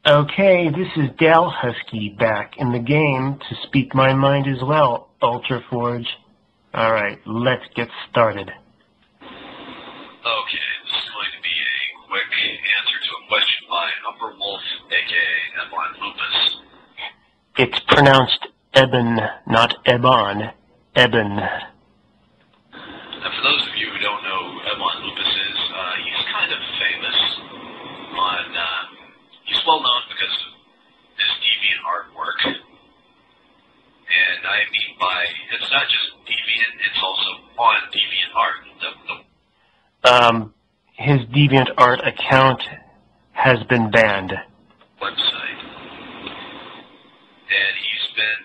Okay, this is Dal Husky back in the game to speak my mind as well, Ultra Forge. Alright, let's get started. Okay, this is going to be a quick answer to a question by umberwolf, aka Ebon Lupus. It's pronounced Ebon, not Ebon. Ebon. And for those of you who don't know who Ebon Lupus is, he's kind of famous on, he's well known because of his deviant artwork. And I mean by, it's not just deviant, it's also on deviant art. His DeviantArt account has been banned. Website. And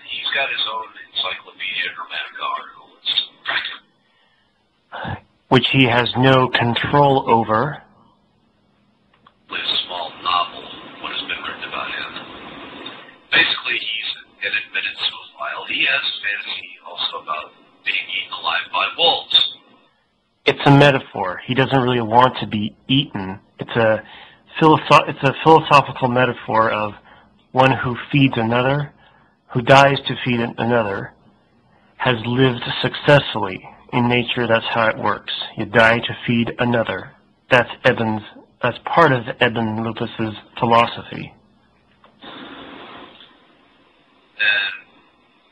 he's got his own encyclopedia Grammatica article. It's practically which he has no control over. a small novel, what has been written about him. Basically, he's an admitted zoophile. He has fantasy also about being eaten alive by wolves. It's a metaphor. He doesn't really want to be eaten. It's a philosophical metaphor of one who feeds another, who dies to feed another, has lived successfully. In nature, that's how it works. You die to feed another. That's part of Ebon Lupus's philosophy. And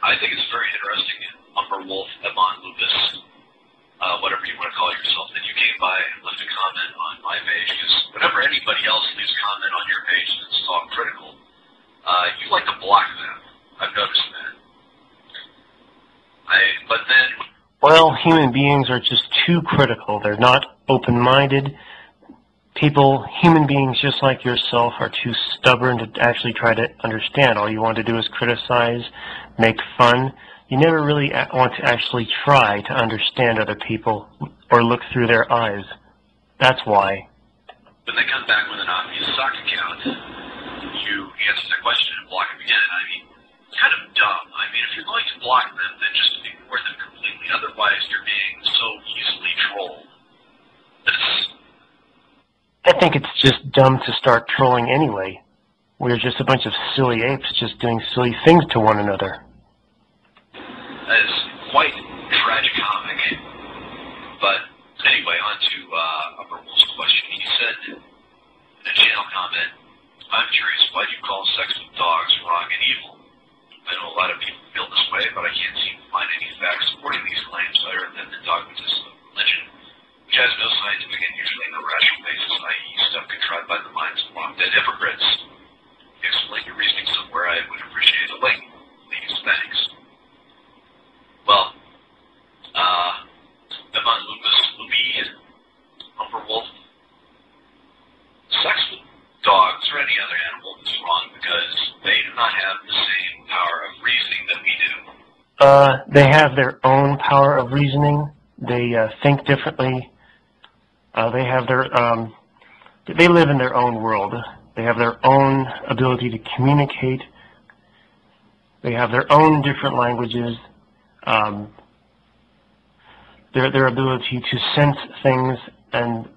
I think it's very interesting, umberwolf, Ebon Lupus, whatever you want to call yourself, that you came by and left a comment on my page, because whenever anybody else leaves a comment on your page that's talk critical, you like to block them. I've noticed that. But then... Well, human beings are just too critical. They're not open-minded. Human beings just like yourself, are too stubborn to actually try to understand. All you want to do is criticize, make fun. You never really want to actually try to understand other people or look through their eyes. That's why. When they come back with an obvious sock account, you answer the question and block them again. I mean, it's kind of dumb. I mean, if you're going to block them, then just ignore them completely. Otherwise, you're being so easily trolled. I think it's just dumb to start trolling anyway. We're just a bunch of silly apes just doing silly things to one another. That is quite tragicomic. But anyway, on to umberwolf's question. He said in a channel comment, I'm curious, why do you call sex with dogs wrong and evil? I know a lot of people feel this way, but I can't seem to find any facts supporting these claims other than the dogmatism of religion, which has no scientific and usually no rational basis, i.e. stuff contrived by the minds of long-dead hypocrites. If you explain your reasoning somewhere, I would appreciate a link. Please, thanks. Well, Ebon Lupus, umberwolf, sex with dogs or any other animal is wrong because they do not have the same power of reasoning that we do. They have their own power of reasoning. They think differently. They have they live in their own world. They have their own ability to communicate. They have their own different languages. Their ability to sense things and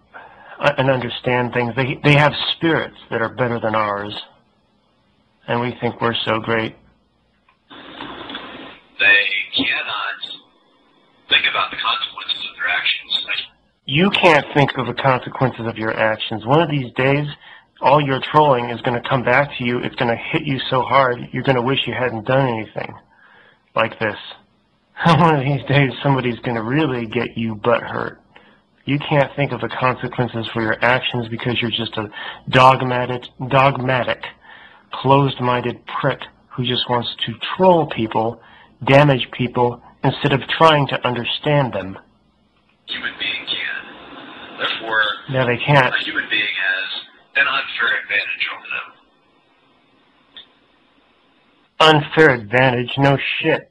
understand things. They have spirits that are better than ours, and we think we're so great. They cannot think about the consequences of their actions. You can't think of the consequences of your actions. One of these days, all your trolling is going to come back to you. It's going to hit you so hard, you're going to wish you hadn't done anything like this. One of these days, somebody's going to really get you butt hurt. You can't think of the consequences for your actions because you're just a dogmatic, closed-minded prick who just wants to troll people, damage people, instead of trying to understand them. Human being can. Therefore, no, they can't. A human being has an unfair advantage over them. Unfair advantage? No shit.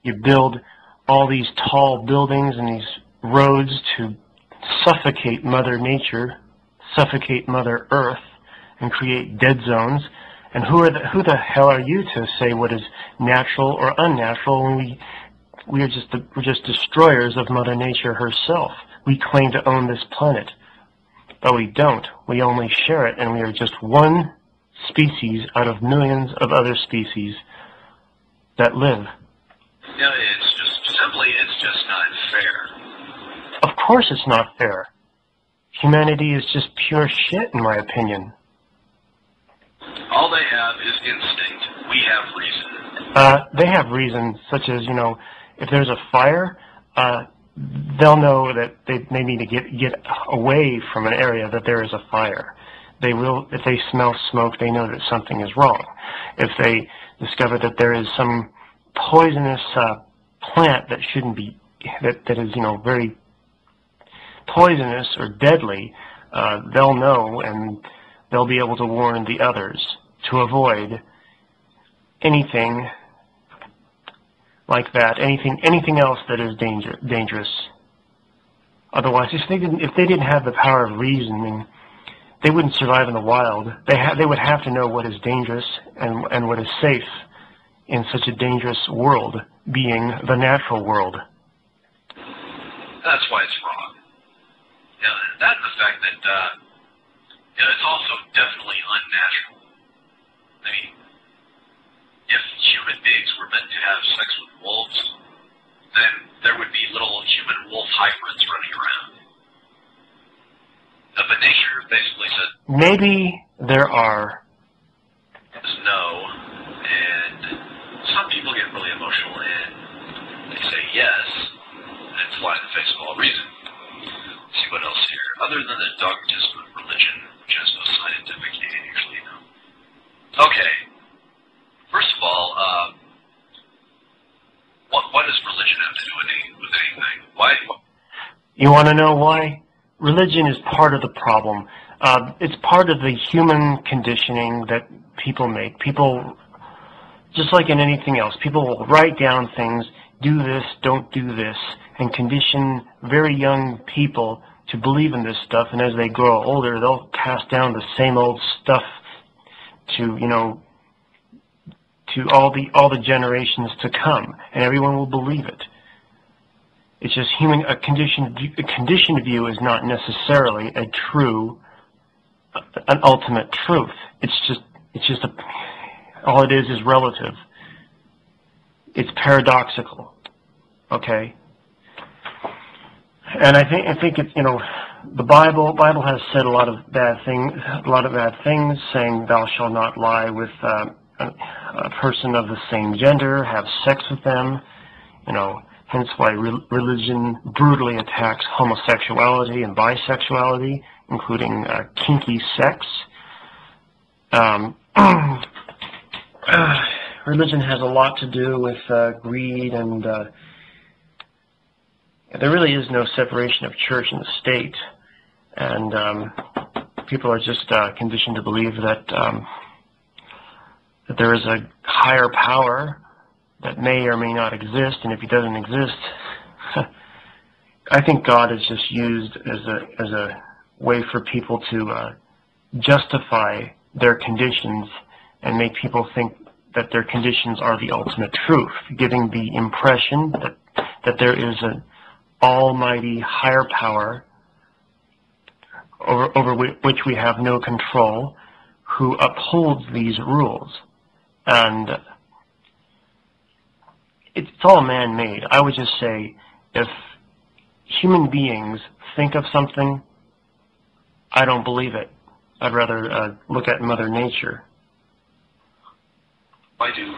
You build all these tall buildings and these roads to suffocate Mother Nature, suffocate Mother Earth, and create dead zones. And who the hell are you to say what is natural or unnatural when we're just destroyers of Mother Nature herself? We claim to own this planet, but we don't. We only share it, and we are just one species out of millions of other species that live. Yeah, it's just not fair. Of course it's not fair. Humanity is just pure shit, in my opinion. All they have is instinct. We have reason. They have reason, such as, you know, if there's a fire, they'll know that they need to get away from an area that there is a fire. They will, if they smell smoke, they know that something is wrong. If they discover that there is some poisonous plant that shouldn't be, that is, you know, very poisonous or deadly, they'll know, and they'll be able to warn the others to avoid anything like that, anything else that is dangerous. Otherwise, if they didn't have the power of reasoning, they wouldn't survive in the wild. They would have to know what is dangerous and what is safe in such a dangerous world, being the natural world. That's why it's wrong. Yeah, that and the fact that it's also definitely unnatural. I mean, if human beings were meant to have sex with wolves, then there would be little human-wolf hybrids running around. But nature basically said, maybe there are. No, and some people get really emotional and they say yes, and fly in the face of all reason. Let's see what else here. Other than the dogmatism of religion, which has no scientific name usually, no. Okay. First of all, what does religion have to do with anything? Why? You want to know why? Religion is part of the problem. It's part of the human conditioning that people make. People, just like in anything else, people will write down things, do this, don't do this, and condition very young people to believe in this stuff, and as they grow older, they'll pass down the same old stuff to, you know, to all the generations to come, and everyone will believe it. It's just a conditioned view is not necessarily an ultimate truth. All it is relative. It's paradoxical. Okay? And I think it's, you know, the Bible has said a lot of bad things, saying thou shalt not lie with a person of the same gender, have sex with them, you know, hence why religion brutally attacks homosexuality and bisexuality, including kinky sex. Religion has a lot to do with greed, and there really is no separation of church and the state, and people are just conditioned to believe that that there is a higher power that may or may not exist, and if he doesn't exist, I think God is just used as a way for people to justify their conditions and make people think that their conditions are the ultimate truth, giving the impression that there is an almighty higher power over which we have no control, who upholds these rules. And it's all man-made. I would just say, if human beings think of something, I don't believe it. I'd rather look at Mother Nature. I do.